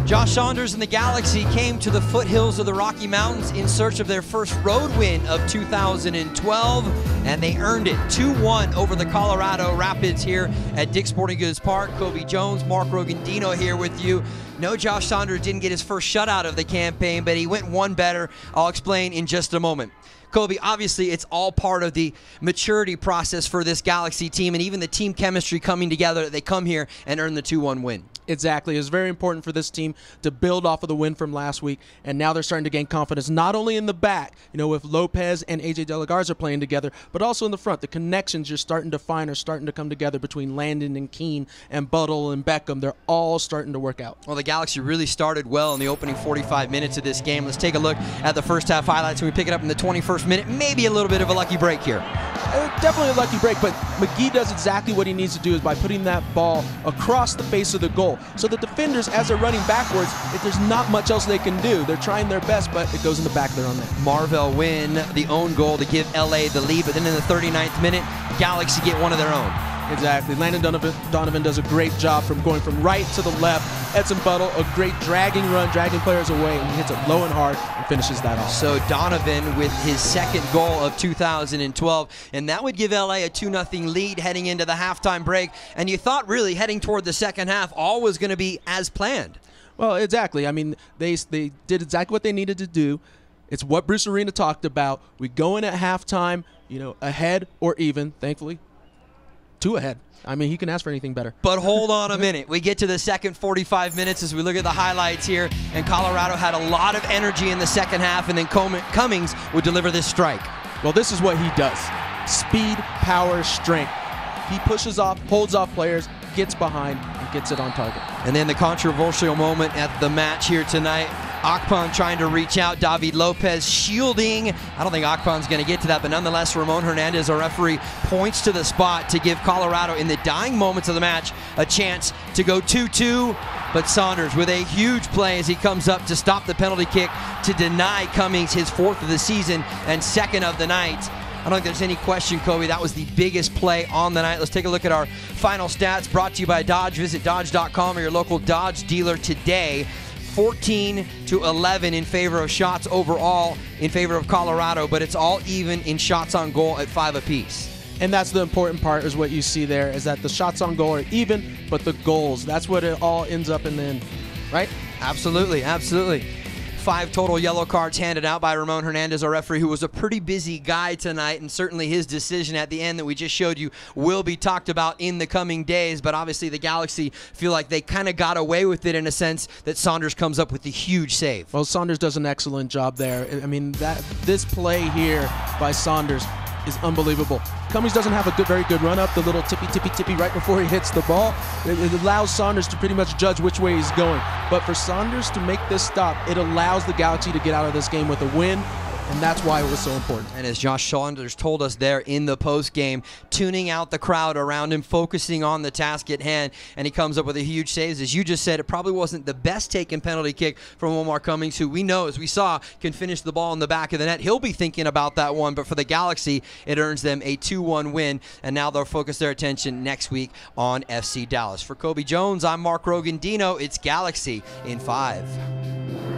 Josh Saunders and the Galaxy came to the foothills of the Rocky Mountains in search of their first road win of 2012, and they earned it 2-1 over the Colorado Rapids here at Dick's Sporting Goods Park. Cobi Jones, Mark Rogondino here with you. No, Josh Saunders didn't get his first shutout of the campaign, but he went one better. I'll explain in just a moment. Cobi, obviously it's all part of the maturity process for this Galaxy team and even the team chemistry coming together. They come here and earn the 2-1 win. Exactly. It's very important for this team to build off of the win from last week, and now they're starting to gain confidence, not only in the back, with Lopez and A.J. De La Garza playing together, but also in the front. The connections you're starting to find are starting to come together between Landon and Keene and Buttle and Beckham. They're all starting to work out. Well, the Galaxy really started well in the opening 45 minutes of this game. Let's take a look at the first half highlights, and we pick it up in the 21st minute. Maybe a little bit of a lucky break here. Definitely a lucky break, but McGee does exactly what he needs to do is by putting that ball across the face of the goal. So the defenders, as they're running backwards, if there's not much else they can do, they're trying their best, but it goes in the back of their own net. Marvell win the own goal to give LA the lead, but then in the 39th minute, Galaxy get one of their own. Exactly. Landon Donovan does a great job from going from right to the left. Edson Buttle, a great dragging run, dragging players away, and he hits it low and hard and finishes that off. So Donovan with his second goal of 2012, and that would give LA a 2-0 lead heading into the halftime break. And you thought really heading toward the second half, all was going to be as planned. Well, exactly. I mean, they did exactly what they needed to do. It's what Bruce Arena talked about. We go in at halftime, ahead or even, thankfully, 2 ahead. I mean, he can ask for anything better. But hold on a minute. We get to the second 45 minutes as we look at the highlights here, and Colorado had a lot of energy in the second half, and then Cummings would deliver this strike. Well, this is what he does. Speed, power, strength. He pushes off, holds off players, gets behind, and gets it on target. And then the controversial moment at the match here tonight. Akpan trying to reach out, David Lopez shielding. I don't think Akpan's going to get to that, but nonetheless, Ramon Hernandez, our referee, points to the spot to give Colorado, in the dying moments of the match, a chance to go 2-2. But Saunders with a huge play as he comes up to stop the penalty kick to deny Cummings his 4th of the season and 2nd of the night. I don't think there's any question, Cobi, that was the biggest play on the night. Let's take a look at our final stats brought to you by Dodge. Visit Dodge.com or your local Dodge dealer today. 14-11 in favor of shots overall in favor of Colorado, but it's all even in shots on goal at 5 apiece. And that's the important part, is what you see there, is that the shots on goal are even, but the goals, that's what it all ends up in the end, right? Absolutely, absolutely. 5 total yellow cards handed out by Ramon Hernandez, our referee, who was a pretty busy guy tonight, and certainly his decision at the end that we just showed you will be talked about in the coming days. But obviously the Galaxy feel like they kind of got away with it in a sense that Saunders comes up with the huge save. Well, Saunders does an excellent job there. I mean, this play here by Saunders is unbelievable. Cummings doesn't have a very good run up, the little tippy right before he hits the ball. It allows Saunders to pretty much judge which way he's going. But for Saunders to make this stop, it allows the Galaxy to get out of this game with a win. And that's why it was so important. And as Josh Saunders told us there in the post-game, tuning out the crowd around him, focusing on the task at hand, and he comes up with a huge save. As you just said, it probably wasn't the best taken penalty kick from Omar Cummings, who we know, as we saw, can finish the ball in the back of the net. He'll be thinking about that one, but for the Galaxy, it earns them a 2-1 win, and now they'll focus their attention next week on FC Dallas. For Cobi Jones, I'm Mark Rogondino. It's Galaxy in 5.